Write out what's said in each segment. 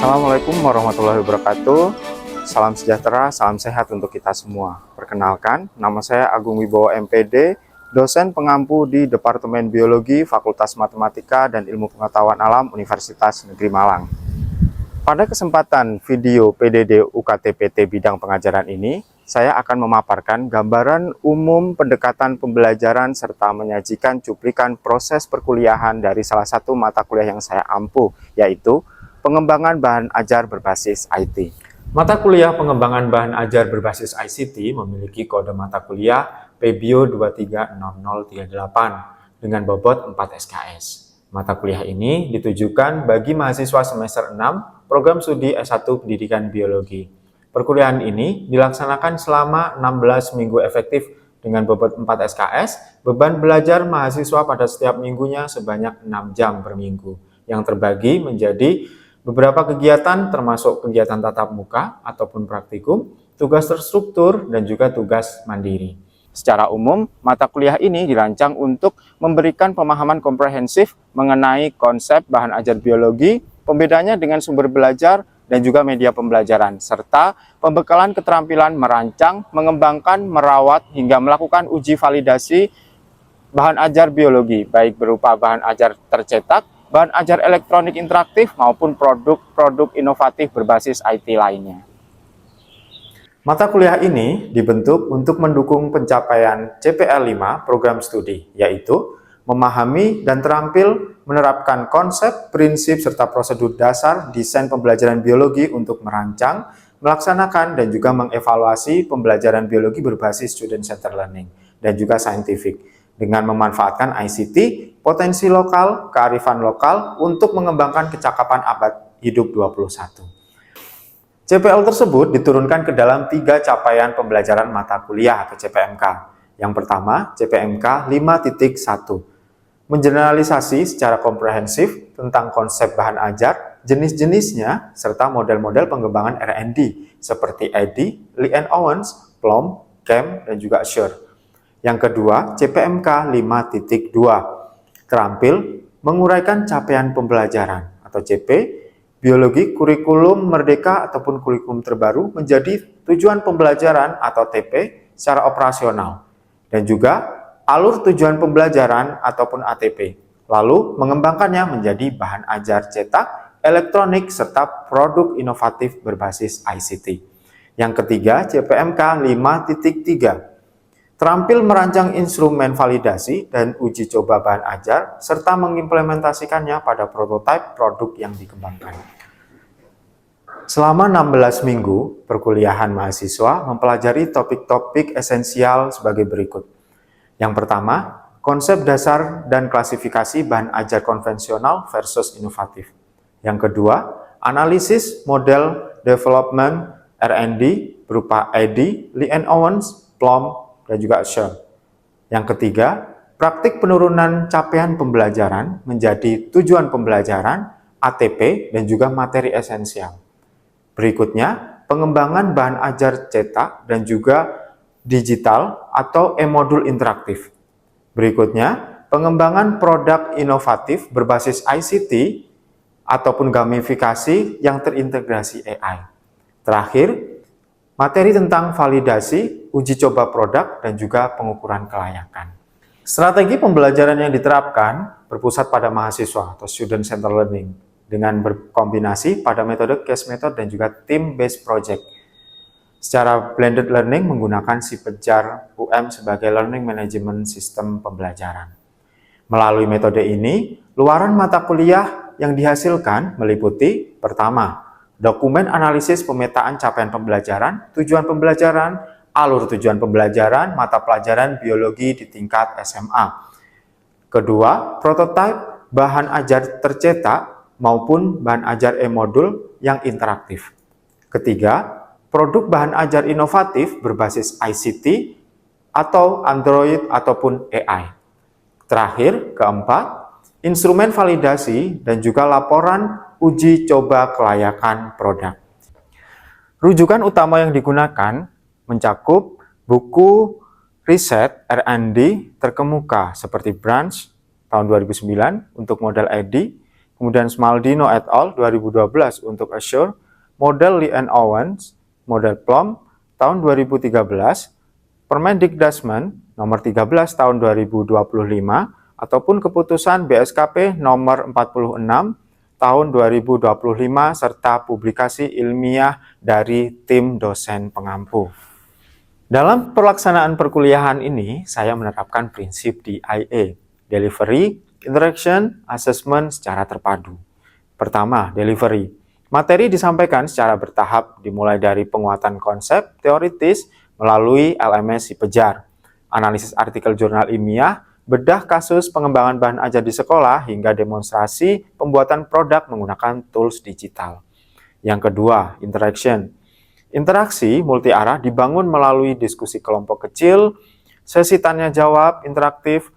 Assalamualaikum warahmatullahi wabarakatuh. Salam sejahtera, salam sehat untuk kita semua. Perkenalkan, nama saya Agung Wibowo MPD, dosen pengampu di Departemen Biologi Fakultas Matematika dan Ilmu Pengetahuan Alam Universitas Negeri Malang. Pada kesempatan video PDD UKT-PT bidang pengajaran ini, saya akan memaparkan gambaran umum pendekatan pembelajaran serta menyajikan cuplikan proses perkuliahan dari salah satu mata kuliah yang saya ampu, yaitu pengembangan bahan ajar berbasis IT. Mata kuliah pengembangan bahan ajar berbasis ICT memiliki kode mata kuliah PBIO 230038 dengan bobot 4 SKS. Mata kuliah ini ditujukan bagi mahasiswa semester 6 program studi S1 Pendidikan Biologi. Perkuliahan ini dilaksanakan selama 16 minggu efektif dengan bobot 4 SKS, beban belajar mahasiswa pada setiap minggunya sebanyak 6 jam per minggu, yang terbagi menjadi beberapa kegiatan termasuk kegiatan tatap muka ataupun praktikum, tugas terstruktur, dan juga tugas mandiri. Secara umum, mata kuliah ini dirancang untuk memberikan pemahaman komprehensif mengenai konsep bahan ajar biologi, pembedanya dengan sumber belajar, dan juga media pembelajaran, serta pembekalan keterampilan merancang, mengembangkan, merawat, hingga melakukan uji validasi bahan ajar biologi, baik berupa bahan ajar tercetak, bahan ajar elektronik interaktif, maupun produk-produk inovatif berbasis IT lainnya. Mata kuliah ini dibentuk untuk mendukung pencapaian CPL 5 program studi, yaitu memahami dan terampil menerapkan konsep, prinsip, serta prosedur dasar desain pembelajaran biologi untuk merancang, melaksanakan, dan juga mengevaluasi pembelajaran biologi berbasis student-centered learning, dan juga scientific, dengan memanfaatkan ICT, potensi lokal, kearifan lokal, untuk mengembangkan kecakapan abad hidup 21. CPL tersebut diturunkan ke dalam 3 capaian pembelajaran mata kuliah atau CPMK. Yang pertama, CPMK 5.1, mengeneralisasi secara komprehensif tentang konsep bahan ajar, jenis-jenisnya, serta model-model pengembangan R&D seperti Eddy, Lee and Owens, Plum, Chem, dan juga Assure. Yang kedua, CPMK 5.2, terampil menguraikan capaian pembelajaran atau CP, biologi kurikulum merdeka ataupun kurikulum terbaru menjadi tujuan pembelajaran atau TP secara operasional, dan juga alur tujuan pembelajaran ataupun ATP, lalu mengembangkannya menjadi bahan ajar cetak, elektronik, serta produk inovatif berbasis ICT. Yang ketiga, CPMK 5.3, terampil merancang instrumen validasi dan uji coba bahan ajar, serta mengimplementasikannya pada prototipe produk yang dikembangkan. Selama 16 minggu, perkuliahan mahasiswa mempelajari topik-topik esensial sebagai berikut. Yang pertama, konsep dasar dan klasifikasi bahan ajar konvensional versus inovatif. Yang kedua, analisis model development R&D berupa Eddy, Lee and Owens, Plum, dan juga Assure. Yang ketiga, praktik penurunan capaian pembelajaran menjadi tujuan pembelajaran, ATP, dan juga materi esensial. Berikutnya, pengembangan bahan ajar cetak dan juga digital atau e-modul interaktif. Berikutnya, pengembangan produk inovatif berbasis ICT ataupun gamifikasi yang terintegrasi AI. Terakhir, materi tentang validasi, uji coba produk, dan juga pengukuran kelayakan. Strategi pembelajaran yang diterapkan berpusat pada mahasiswa atau student-centered learning dengan berkombinasi pada metode case method dan juga team-based project. Secara blended learning menggunakan si Pejar UM sebagai learning management system pembelajaran. Melalui metode ini, luaran mata kuliah yang dihasilkan meliputi pertama, dokumen analisis pemetaan capaian pembelajaran, tujuan pembelajaran, alur tujuan pembelajaran, mata pelajaran biologi di tingkat SMA. Kedua, prototipe bahan ajar tercetak maupun bahan ajar e-modul yang interaktif. Ketiga, produk bahan ajar inovatif berbasis ICT atau Android ataupun AI. Terakhir, keempat, instrumen validasi dan juga laporan uji coba kelayakan produk. Rujukan utama yang digunakan mencakup buku riset R&D terkemuka seperti Branch tahun 2009 untuk model Eddy, kemudian Smaldino et al. 2012 untuk Azure, model Lee and Owens, model Plum tahun 2013, Permendikbuddesmen nomor 13 tahun 2025, ataupun keputusan BSKP nomor 46 tahun 2025 serta publikasi ilmiah dari tim dosen pengampu. Dalam pelaksanaan perkuliahan ini, saya menerapkan prinsip DIA, Delivery, Interaction, Assessment secara terpadu. Pertama, delivery. Materi disampaikan secara bertahap, dimulai dari penguatan konsep teoritis melalui LMS si Pejar, analisis artikel jurnal ilmiah, bedah kasus pengembangan bahan ajar di sekolah, hingga demonstrasi pembuatan produk menggunakan tools digital. Yang kedua, interaction. Interaksi multi arah dibangun melalui diskusi kelompok kecil, sesi tanya jawab interaktif,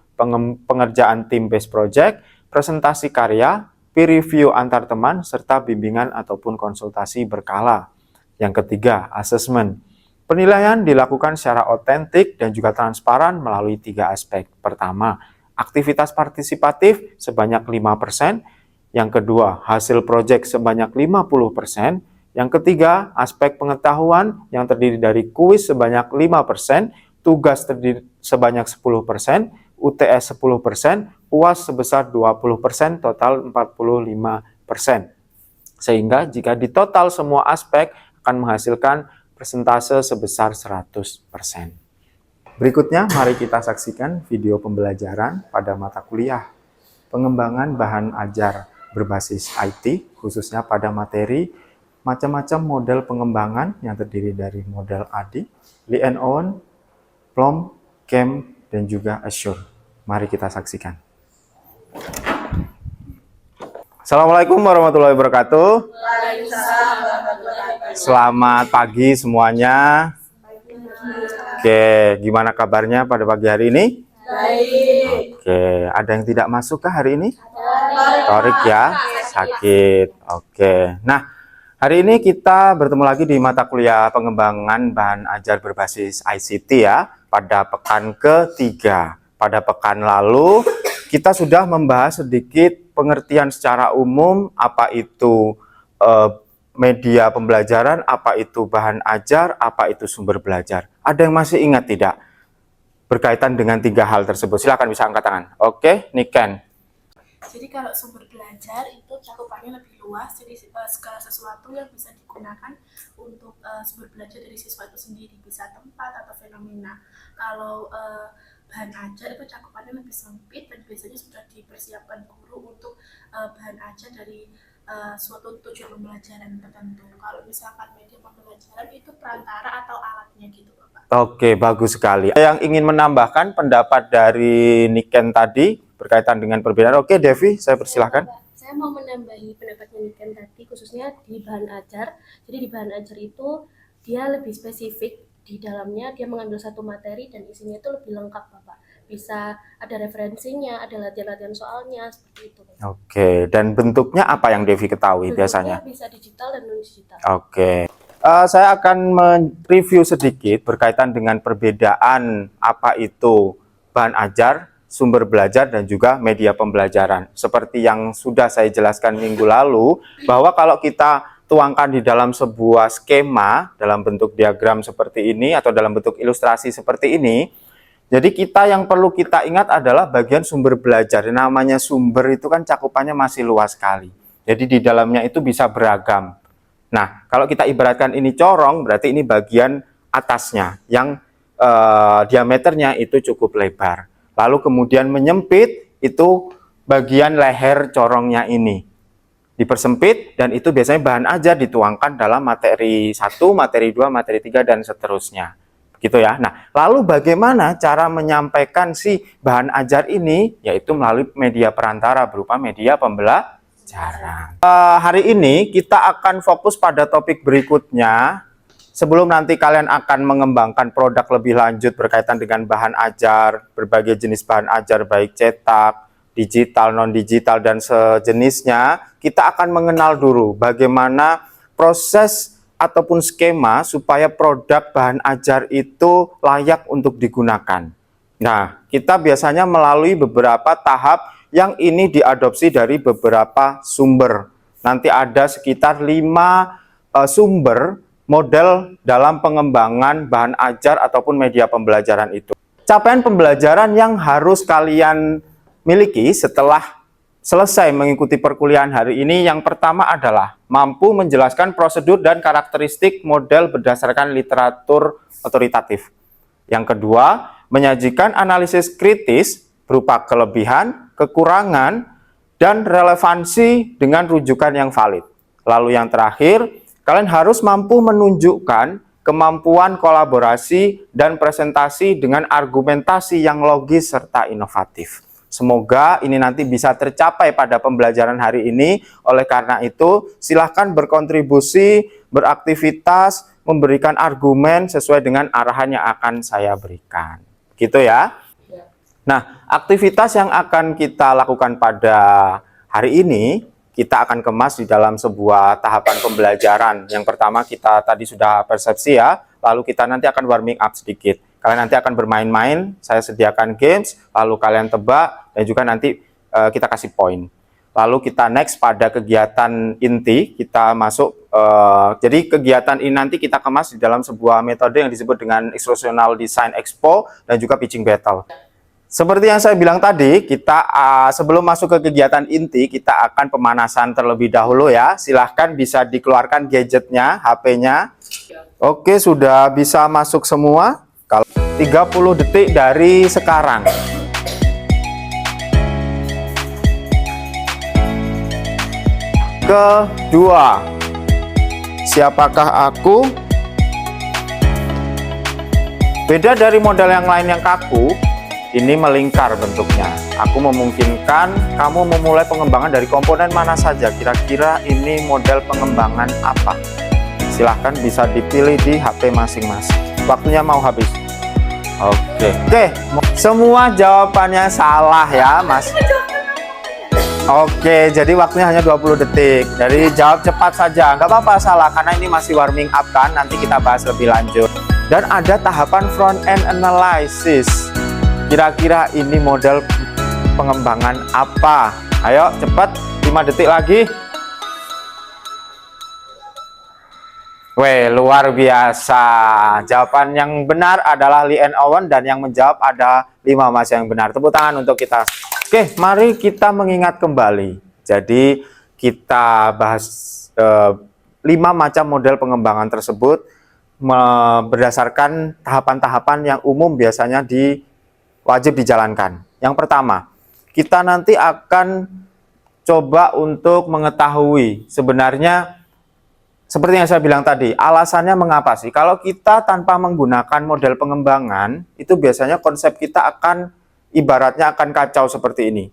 pengerjaan team-based project, presentasi karya, peer review antar teman, serta bimbingan ataupun konsultasi berkala. Yang ketiga, assessment. Penilaian dilakukan secara otentik dan juga transparan melalui 3 aspek. Pertama, aktivitas partisipatif sebanyak 5%. Yang kedua, hasil proyek sebanyak 50%. Yang ketiga, aspek pengetahuan yang terdiri dari kuis sebanyak 5%, tugas terdiri sebanyak 10%, UTS 10%, UAS sebesar 20%, total 45%. Sehingga jika ditotal semua aspek akan menghasilkan persentase sebesar 100%. Berikutnya, mari kita saksikan video pembelajaran pada mata kuliah pengembangan bahan ajar berbasis IT, khususnya pada materi macam-macam model pengembangan yang terdiri dari model ADI, Lee and Owen, Plum, CAM, dan juga Azure. Mari kita saksikan. Assalamualaikum warahmatullahi wabarakatuh. Selamat pagi semuanya. Oke, gimana kabarnya pada pagi hari ini? Baik. Oke, ada yang tidak masuk kah hari ini? Torik ya, sakit. Oke, nah hari ini kita bertemu lagi di mata kuliah pengembangan bahan ajar berbasis ICT ya, pada pekan ketiga. Pada pekan lalu kita sudah membahas sedikit pengertian secara umum apa itu media pembelajaran, apa itu bahan ajar, apa itu sumber belajar. Ada yang masih ingat tidak? Berkaitan dengan 3 hal tersebut. Silakan bisa angkat tangan. Oke, Niken. Jadi kalau sumber belajar itu cakupannya lebih luas, jadi segala sesuatu yang bisa digunakan untuk sumber belajar dari siswa itu sendiri, bisa tempat atau fenomena. Kalau bahan ajar itu cakupannya lebih sempit dan biasanya sudah dipersiapkan guru untuk bahan ajar dari suatu tujuan pembelajaran tertentu. Kalau misalkan media pembelajaran itu perantara atau alatnya gitu, Bapak. Oke, bagus sekali. Yang ingin menambahkan pendapat dari Niken tadi berkaitan dengan perbedaan. Oke, Devi, saya persilahkan. Saya mau menambahi pendapatnya Niken tadi, khususnya di bahan ajar. Jadi di bahan ajar itu dia lebih spesifik, di dalamnya dia mengambil satu materi dan isinya itu lebih lengkap, Bapak. Bisa ada referensinya, ada latihan-latihan soalnya, seperti itu. Oke, dan bentuknya apa yang Devi ketahui Bentuknya biasanya? bisa digital dan non-digital. Oke. Saya akan mereview sedikit berkaitan dengan perbedaan apa itu bahan ajar, sumber belajar, dan juga media pembelajaran. Seperti yang sudah saya jelaskan minggu lalu, bahwa kalau kita tuangkan di dalam sebuah skema, dalam bentuk diagram seperti ini, atau dalam bentuk ilustrasi seperti ini, jadi kita yang perlu kita ingat adalah bagian sumber belajar. Namanya sumber itu kan cakupannya masih luas sekali. Jadi di dalamnya itu bisa beragam. Nah, kalau kita ibaratkan ini corong, berarti ini bagian atasnya yang diameternya itu cukup lebar. Lalu kemudian menyempit itu bagian leher corongnya ini. Dipersempit dan itu biasanya bahan ajar dituangkan dalam materi 1, materi 2, materi 3, dan seterusnya. Gitu ya. Nah, lalu bagaimana cara menyampaikan si bahan ajar ini? Yaitu melalui media perantara berupa media pembelajaran. Hari ini kita akan fokus pada topik berikutnya. Sebelum nanti kalian akan mengembangkan produk lebih lanjut berkaitan dengan bahan ajar, berbagai jenis bahan ajar baik cetak, digital, non-digital, dan sejenisnya, kita akan mengenal dulu bagaimana proses ataupun skema supaya produk bahan ajar itu layak untuk digunakan. Nah, kita biasanya melalui beberapa tahap yang ini diadopsi dari beberapa sumber. Nanti ada sekitar 5 sumber model dalam pengembangan bahan ajar ataupun media pembelajaran itu. Capaian pembelajaran yang harus kalian miliki setelah selesai mengikuti perkuliahan hari ini, yang pertama adalah mampu menjelaskan prosedur dan karakteristik model berdasarkan literatur otoritatif. Yang kedua, menyajikan analisis kritis berupa kelebihan, kekurangan, dan relevansi dengan rujukan yang valid. Lalu yang terakhir, kalian harus mampu menunjukkan kemampuan kolaborasi dan presentasi dengan argumentasi yang logis serta inovatif. Semoga ini nanti bisa tercapai pada pembelajaran hari ini. Oleh karena itu, silahkan berkontribusi, beraktivitas, memberikan argumen sesuai dengan arahan yang akan saya berikan. Gitu ya. Nah, aktivitas yang akan kita lakukan pada hari ini, kita akan kemas di dalam sebuah tahapan pembelajaran. Yang pertama kita tadi sudah persepsi ya, lalu kita nanti akan warming up sedikit. Kalian nanti akan bermain-main, saya sediakan games, lalu kalian tebak, dan juga nanti kita kasih poin. Lalu kita next pada kegiatan inti, kita masuk, jadi kegiatan ini nanti kita kemas di dalam sebuah metode yang disebut dengan Instructional Design Expo, dan juga Pitching Battle. Seperti yang saya bilang tadi, kita sebelum masuk ke kegiatan inti, kita akan pemanasan terlebih dahulu ya. Silahkan bisa dikeluarkan gadgetnya, HP-nya. Oke, sudah bisa masuk semua. Kalau 30 detik dari sekarang. Kedua, siapakah aku? Beda dari model yang lain yang kaku, ini melingkar bentuknya. Aku memungkinkan kamu memulai pengembangan dari komponen mana saja. Kira-kira ini model pengembangan apa? Silahkan bisa dipilih di HP masing-masing. Waktunya mau habis. Oke. Semua jawabannya salah ya, Mas. Oke, jadi waktunya hanya 20 detik. Jadi jawab cepat saja. Nggak apa-apa salah, karena ini masih warming up kan. Nanti kita bahas lebih lanjut. Dan ada tahapan front end analysis. Kira-kira ini model pengembangan apa? Ayo cepat, 5 detik lagi. Weh, luar biasa. Jawaban yang benar adalah Lee and Owen, dan yang menjawab ada 5 Mas yang benar. Tepuk tangan untuk kita. Oke, mari kita mengingat kembali. Jadi kita bahas 5 macam model pengembangan tersebut berdasarkan tahapan-tahapan yang umum biasanya wajib dijalankan. Yang pertama, kita nanti akan coba untuk mengetahui sebenarnya seperti yang saya bilang tadi, alasannya mengapa sih? Kalau kita tanpa menggunakan model pengembangan, itu biasanya konsep kita akan ibaratnya akan kacau seperti ini.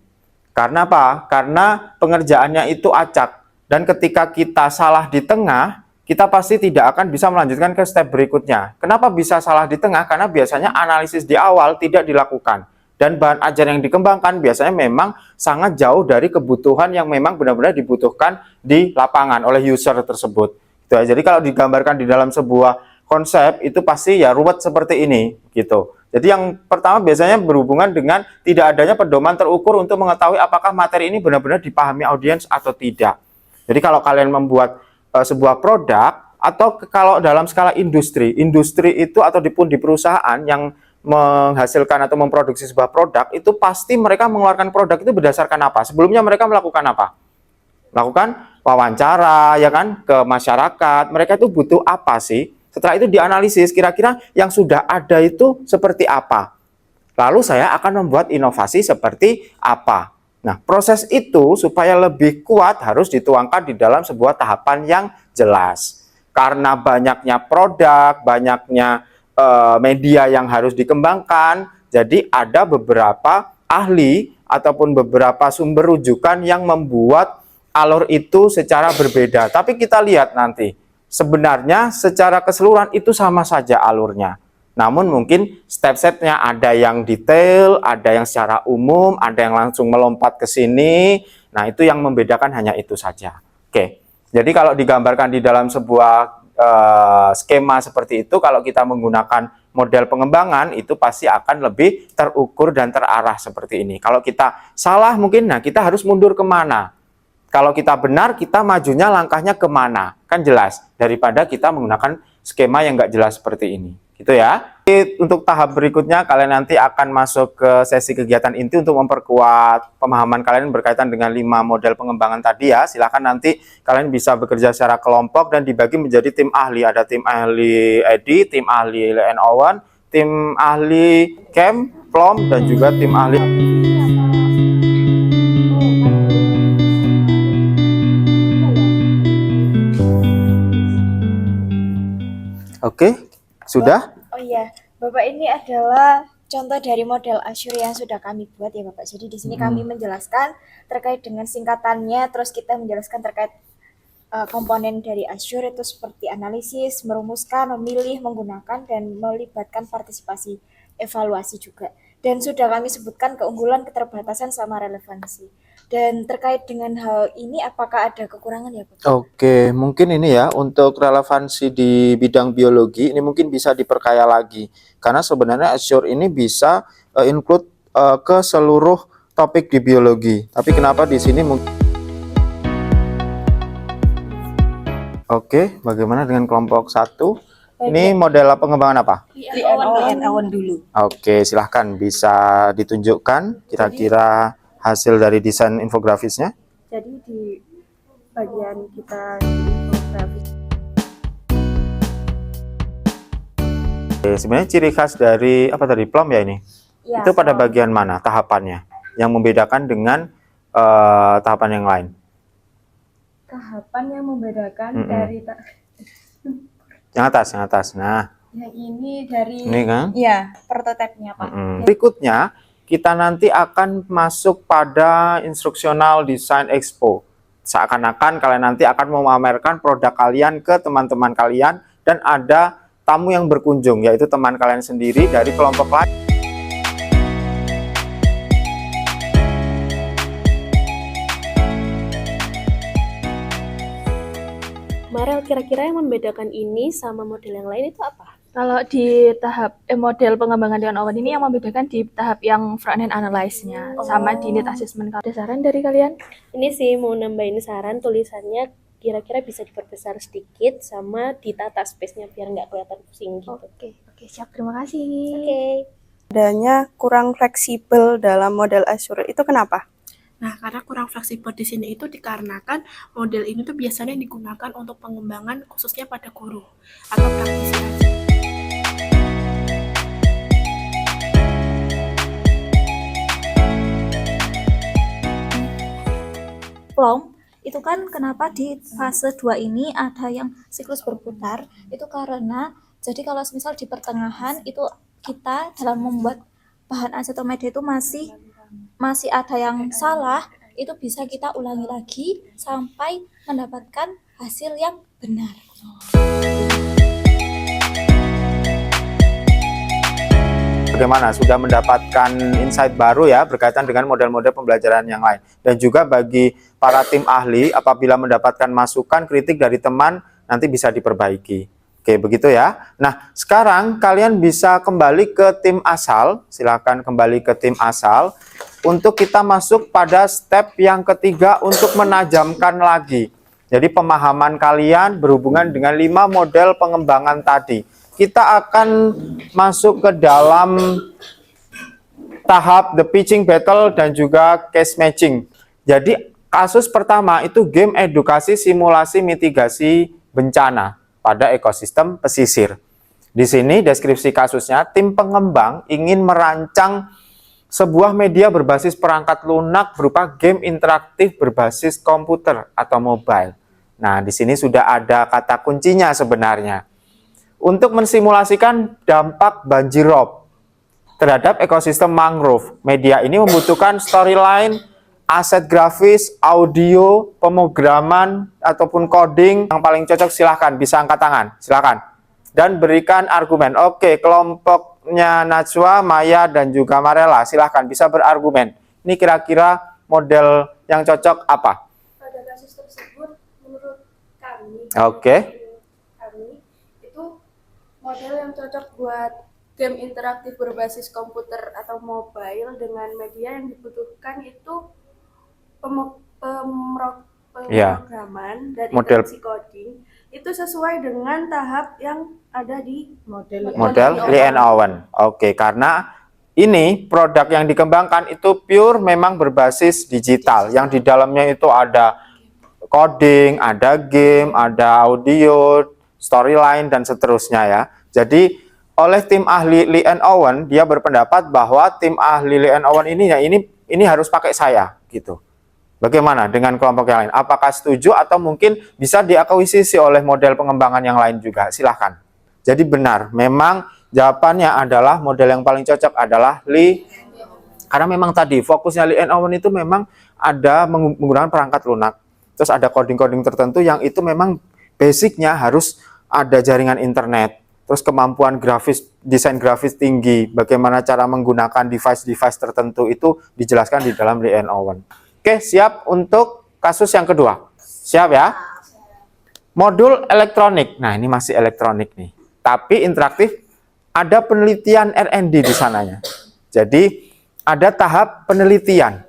Karena apa? Karena pengerjaannya itu acak. Dan ketika kita salah di tengah, kita pasti tidak akan bisa melanjutkan ke step berikutnya. Kenapa bisa salah di tengah? Karena biasanya analisis di awal tidak dilakukan. Dan bahan ajar yang dikembangkan biasanya memang sangat jauh dari kebutuhan yang memang benar-benar dibutuhkan di lapangan oleh user tersebut. Jadi kalau digambarkan di dalam sebuah konsep, itu pasti ya ruwet seperti ini. Gitu. Jadi yang pertama biasanya berhubungan dengan tidak adanya pedoman terukur untuk mengetahui apakah materi ini benar-benar dipahami audiens atau tidak. Jadi kalau kalian membuat sebuah produk, atau kalau dalam skala industri itu atau di perusahaan yang menghasilkan atau memproduksi sebuah produk, itu pasti mereka mengeluarkan produk itu berdasarkan apa? Sebelumnya mereka melakukan apa? Melakukan wawancara ya kan ke masyarakat. Mereka itu butuh apa sih? Setelah itu dianalisis kira-kira yang sudah ada itu seperti apa. Lalu saya akan membuat inovasi seperti apa. Nah, proses itu supaya lebih kuat harus dituangkan di dalam sebuah tahapan yang jelas. Karena banyaknya produk, banyaknya media yang harus dikembangkan, jadi ada beberapa ahli ataupun beberapa sumber rujukan yang membuat alur itu secara berbeda. Tapi kita lihat nanti, sebenarnya secara keseluruhan itu sama saja alurnya. Namun mungkin step-stepnya ada yang detail, ada yang secara umum, ada yang langsung melompat ke sini. Nah, itu yang membedakan hanya itu saja. Oke, jadi kalau digambarkan di dalam sebuah skema seperti itu, kalau kita menggunakan model pengembangan itu pasti akan lebih terukur dan terarah seperti ini. Kalau kita salah mungkin, nah kita harus mundur kemana? Kalau kita benar, kita majunya langkahnya kemana? Kan jelas, daripada kita menggunakan skema yang nggak jelas seperti ini. Gitu ya. Untuk tahap berikutnya, kalian nanti akan masuk ke sesi kegiatan inti untuk memperkuat pemahaman kalian berkaitan dengan 5 model pengembangan tadi ya. Silahkan nanti kalian bisa bekerja secara kelompok dan dibagi menjadi tim ahli. Ada tim ahli Edi, tim ahli Len Owen, tim ahli Kem, Plom, dan juga tim ahli... Oke, sudah? Oh iya, Bapak, ini adalah contoh dari model Azure yang sudah kami buat ya Bapak. Jadi di sini kami menjelaskan terkait dengan singkatannya, terus kita menjelaskan terkait komponen dari Azure itu seperti analisis, merumuskan, memilih, menggunakan, dan melibatkan partisipasi evaluasi juga. Dan sudah kami sebutkan keunggulan, keterbatasan, sama relevansi. Dan terkait dengan hal ini, apakah ada kekurangan ya Bapak? Oke, mungkin ini ya untuk relevansi di bidang biologi ini mungkin bisa diperkaya lagi. Karena sebenarnya Azure ini bisa include ke seluruh topik di biologi. Tapi kenapa di sini mungkin... Oke, bagaimana dengan kelompok 1? Ini model pengembangan apa? Len Owen dulu. Oke, silahkan bisa ditunjukkan kira-kira hasil dari desain infografisnya. Jadi di bagian kita di infografis Sebenarnya ciri khas dari apa tadi, Plom ya ini? Ya, Itu pada bagian mana tahapannya yang membedakan dengan tahapan yang lain? Tahapan yang membedakan dari Yang atas. Nah, yang ini dari ini kan? ya, prototipenya Pak. Berikutnya kita nanti akan masuk pada instruksional design expo. Seakan-akan kalian nanti akan memamerkan produk kalian ke teman-teman kalian dan ada tamu yang berkunjung, yaitu teman kalian sendiri dari kelompok lain. Marel, kira-kira yang membedakan ini sama model yang lain itu apa? kalau di tahap model pengembangan Len Owen ini yang membedakan di tahap yang front end analyze-nya sama di need assessment. Ada saran dari kalian? Ini sih mau nambahin saran, tulisannya kira-kira bisa diperbesar sedikit sama ditata space-nya biar nggak kelihatan pusing gitu. Oke, siap, terima kasih. Oke. Adanya kurang fleksibel dalam model Azure itu kenapa? Nah, karena kurang fleksibel di sini itu dikarenakan model ini tuh biasanya digunakan untuk pengembangan khususnya pada guru atau praktisi aja. Plom, itu kan kenapa di fase 2 ini ada yang siklus berputar, itu karena jadi kalau misal di pertengahan itu kita dalam membuat bahan aseto media itu masih ada yang salah, itu bisa kita ulangi lagi sampai mendapatkan hasil yang benar. Bagaimana? Sudah mendapatkan insight baru ya berkaitan dengan model-model pembelajaran yang lain. Dan juga bagi para tim ahli, apabila mendapatkan masukan, kritik dari teman, nanti bisa diperbaiki. Oke, begitu ya. Nah, sekarang kalian bisa kembali ke tim asal. Silakan kembali ke tim asal. Untuk kita masuk pada step yang ketiga untuk menajamkan lagi. Jadi pemahaman kalian berhubungan dengan 5 model pengembangan tadi. Kita akan masuk ke dalam tahap the pitching battle dan juga case matching. Jadi kasus pertama itu game edukasi simulasi mitigasi bencana pada ekosistem pesisir. Di sini deskripsi kasusnya, tim pengembang ingin merancang sebuah media berbasis perangkat lunak berupa game interaktif berbasis komputer atau mobile. Nah, di sini sudah ada kata kuncinya sebenarnya. Untuk mensimulasikan dampak banjir rob terhadap ekosistem mangrove, media ini membutuhkan storyline, aset grafis, audio, pemrograman, ataupun coding. Yang paling cocok silahkan, bisa angkat tangan, silahkan. Dan berikan argumen. Oke, kelompoknya Najwa, Maya, dan juga Marella, silahkan bisa berargumen. Ini kira-kira model yang cocok apa? Pada kasus tersebut, menurut kami, Oke. kami itu model yang cocok buat game interaktif berbasis komputer atau mobile dengan media yang dibutuhkan itu Iya. pemrograman dan Model. interaksi coding itu sesuai dengan tahap yang ada di model Lee and Owen. Oke, karena ini produk yang dikembangkan itu pure memang berbasis digital. Yang di dalamnya itu ada coding, ada game, ada audio, storyline, dan seterusnya ya. Jadi oleh tim ahli Lee and Owen, dia berpendapat bahwa tim ahli Lee and Owen ini ya ini harus pakai saya gitu. Bagaimana dengan kelompok yang lain? Apakah setuju atau mungkin bisa diakuisisi oleh model pengembangan yang lain juga? Silahkan. Jadi benar, memang jawabannya adalah model yang paling cocok adalah Lee. Karena memang tadi fokusnya Lee and Owen itu memang ada menggunakan perangkat lunak. Terus ada coding-coding tertentu yang itu memang basicnya harus ada jaringan internet. Terus kemampuan grafis, desain grafis tinggi. Bagaimana cara menggunakan device-device tertentu itu dijelaskan di dalam Lee and Owen. Oke, siap untuk kasus yang kedua. Siap ya? Modul elektronik. Nah, ini masih elektronik nih. Tapi interaktif, ada penelitian R&D di sananya. Jadi, ada tahap penelitian.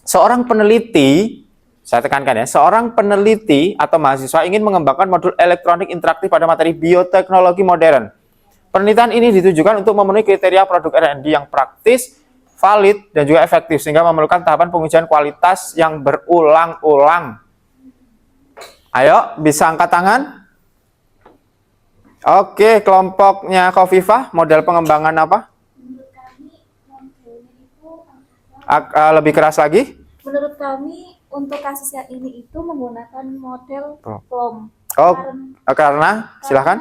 Seorang peneliti, saya tekankan ya, seorang peneliti atau mahasiswa ingin mengembangkan modul elektronik interaktif pada materi bioteknologi modern. Penelitian ini ditujukan untuk memenuhi kriteria produk R&D yang praktis, valid, dan juga efektif, sehingga memerlukan tahapan pengujian kualitas yang berulang-ulang. Ayo, bisa angkat tangan? Oke, kelompoknya Khofifah, model pengembangan apa? Menurut kami modelnya itu Lebih keras lagi? menurut kami untuk kasus yang ini itu menggunakan model PLOM. Oh, karena? Silahkan.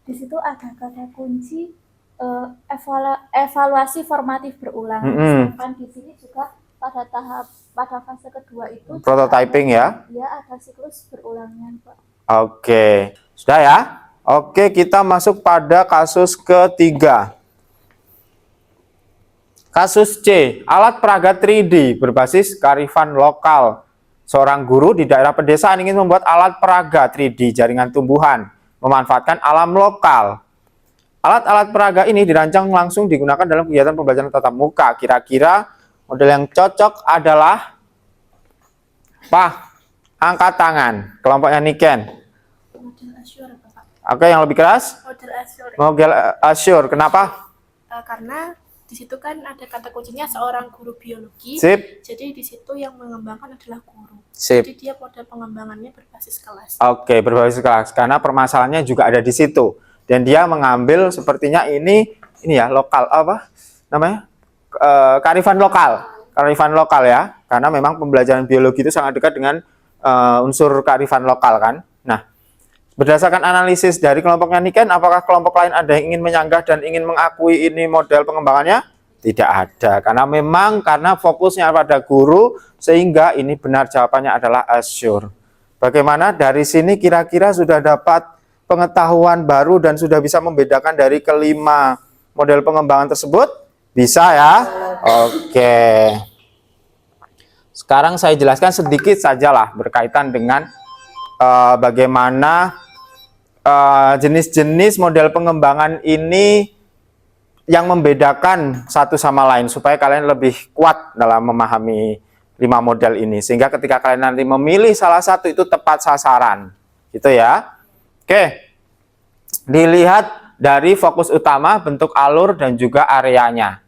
Di situ ada kata kunci evaluasi formatif berulang. Sedangkan di sini juga pada fase kedua itu Prototyping ya? Ya, ada siklus berulangnya, Pak. Oke, sudah ya? Oke, kita masuk pada kasus ketiga. Kasus C, alat peraga 3D berbasis kearifan lokal. Seorang guru di daerah pedesaan ingin membuat alat peraga 3D jaringan tumbuhan, memanfaatkan alam lokal. Alat-alat peraga ini dirancang langsung digunakan dalam kegiatan pembelajaran tatap muka. Kira-kira model yang cocok adalah apa? Angkat tangan. Kelompoknya Niken. Model Azure, Bapak. Oke, yang lebih keras? Model Azure. Model Azure. Kenapa? Karena di situ kan ada kata kuncinya seorang guru biologi. Sip. Jadi di situ yang mengembangkan adalah guru. Sip. Jadi dia model pengembangannya berbasis kelas. Oke, berbasis kelas. Karena permasalahannya juga ada di situ. Dan dia mengambil sepertinya ini ya lokal apa namanya? Kearifan lokal. Kearifan lokal ya. Karena memang pembelajaran biologi itu sangat dekat dengan unsur kearifan lokal kan. Nah, berdasarkan analisis dari kelompoknya Niken, apakah kelompok lain ada yang ingin menyanggah dan ingin mengakui ini model pengembangannya? Tidak ada, karena memang karena fokusnya pada guru, sehingga ini benar jawabannya adalah Azure. Bagaimana dari sini kira-kira sudah dapat pengetahuan baru dan sudah bisa membedakan dari kelima model pengembangan tersebut? Bisa ya? Oke. Sekarang saya jelaskan sedikit sajalah berkaitan dengan bagaimana jenis-jenis model pengembangan ini yang membedakan satu sama lain supaya kalian lebih kuat dalam memahami 5 model ini sehingga ketika kalian nanti memilih salah satu itu tepat sasaran gitu ya. Oke, dilihat dari fokus utama, bentuk alur dan juga areanya.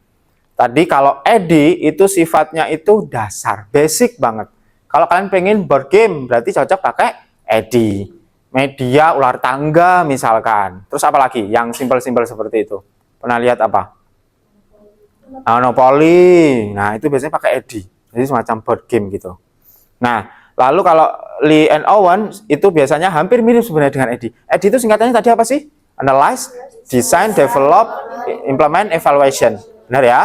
Tadi kalau EDI itu sifatnya itu dasar, basic banget. Kalau kalian pengen board game berarti cocok pakai EDI. Media ular tangga misalkan. Terus apa lagi yang simpel-simpel seperti itu? Pernah lihat apa? Monopoly. Nah, itu biasanya pakai EDI. Jadi semacam board game gitu. Nah, lalu kalau Lee and Owen itu biasanya hampir mirip sebenarnya dengan EDI. EDI itu singkatannya tadi apa sih? Analyze, Design, Develop, Implement, Evaluation. Benar ya?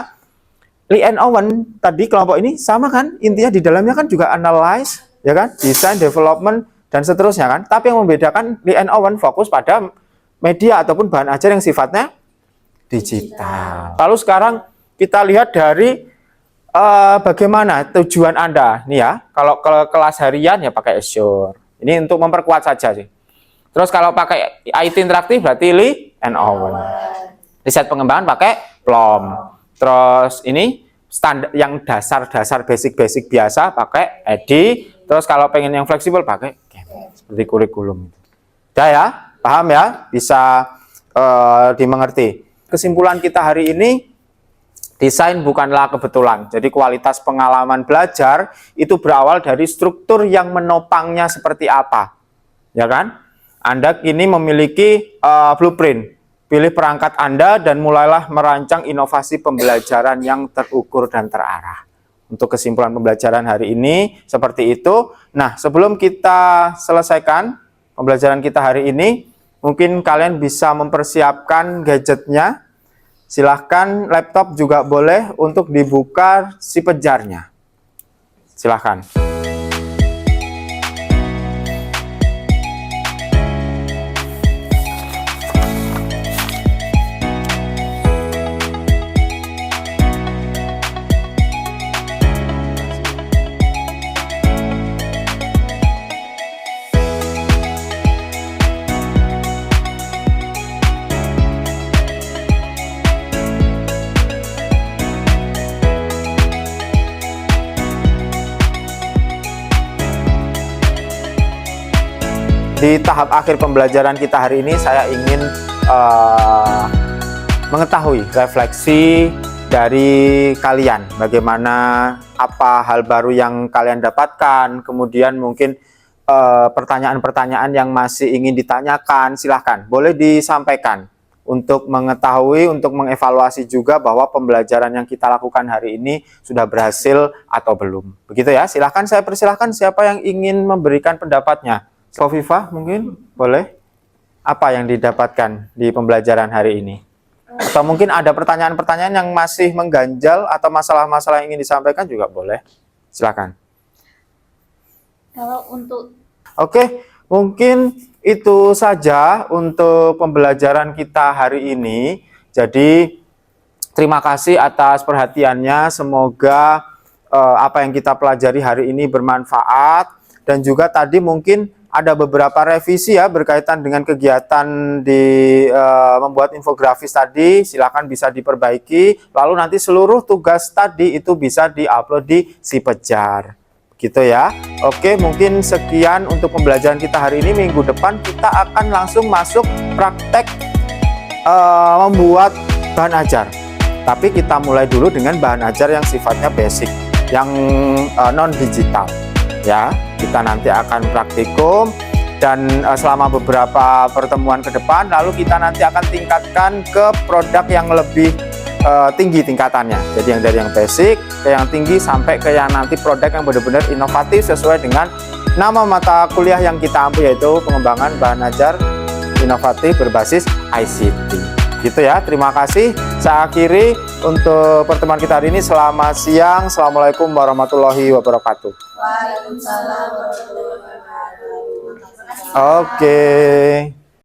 Lee and Owen tadi kelompok ini sama kan? Intinya di dalamnya kan juga analyze, ya kan? Design, Development, dan seterusnya kan? Tapi yang membedakan Lee and Owen fokus pada media ataupun bahan ajar yang sifatnya digital. Lalu sekarang kita lihat dari bagaimana tujuan Anda nih ya. Kalau ke kelas harian ya pakai Azure. Ini untuk memperkuat saja sih. Terus kalau pakai IT interaktif berarti Lee and Owen. Riset pengembangan pakai PLOM. Terus ini standar yang dasar-dasar basic-basic biasa pakai EDI. Terus kalau pengen yang fleksibel pakai GEM, seperti kurikulum. Udah ya, paham ya? Bisa dimengerti. Kesimpulan kita hari ini, desain bukanlah kebetulan. Jadi kualitas pengalaman belajar itu berawal dari struktur yang menopangnya seperti apa. Ya kan? Anda kini memiliki blueprint. Pilih perangkat Anda dan mulailah merancang inovasi pembelajaran yang terukur dan terarah. Untuk kesimpulan pembelajaran hari ini seperti itu. Nah, sebelum kita selesaikan pembelajaran kita hari ini, mungkin kalian bisa mempersiapkan gadgetnya. Silahkan laptop juga boleh untuk dibuka si pejarnya. Silahkan. Di tahap akhir pembelajaran kita hari ini, saya ingin mengetahui refleksi dari kalian. Bagaimana, apa hal baru yang kalian dapatkan, kemudian mungkin pertanyaan-pertanyaan yang masih ingin ditanyakan, silahkan. Boleh disampaikan untuk mengetahui, untuk mengevaluasi juga bahwa pembelajaran yang kita lakukan hari ini sudah berhasil atau belum. Begitu ya, silahkan, saya persilahkan siapa yang ingin memberikan pendapatnya. Kofifah mungkin boleh, apa yang didapatkan di pembelajaran hari ini? Atau mungkin ada pertanyaan-pertanyaan yang masih mengganjal atau masalah-masalah yang ingin disampaikan juga boleh. Silakan. Kalau untuk Oke, mungkin itu saja untuk pembelajaran kita hari ini. Jadi terima kasih atas perhatiannya. Semoga apa yang kita pelajari hari ini bermanfaat, dan juga tadi mungkin ada beberapa revisi ya berkaitan dengan kegiatan di membuat infografis tadi. Silakan bisa diperbaiki. Lalu nanti seluruh tugas tadi itu bisa diupload di si Pejar. Gitu ya. Oke, mungkin sekian untuk pembelajaran kita hari ini. Minggu depan kita akan langsung masuk praktek membuat bahan ajar. Tapi kita mulai dulu dengan bahan ajar yang sifatnya basic, yang non digital. Ya, kita nanti akan praktikum, dan selama beberapa pertemuan ke depan, lalu kita nanti akan tingkatkan ke produk yang lebih tinggi tingkatannya. Jadi yang dari yang basic ke yang tinggi sampai ke yang nanti produk yang benar-benar inovatif sesuai dengan nama mata kuliah yang kita ambil, yaitu pengembangan bahan ajar inovatif berbasis ICT. Gitu ya, terima kasih. Saya akhiri untuk pertemuan kita hari ini. Selamat siang. Assalamualaikum warahmatullahi wabarakatuh. Waalaikumsalam warahmatullahi wabarakatuh. Oke.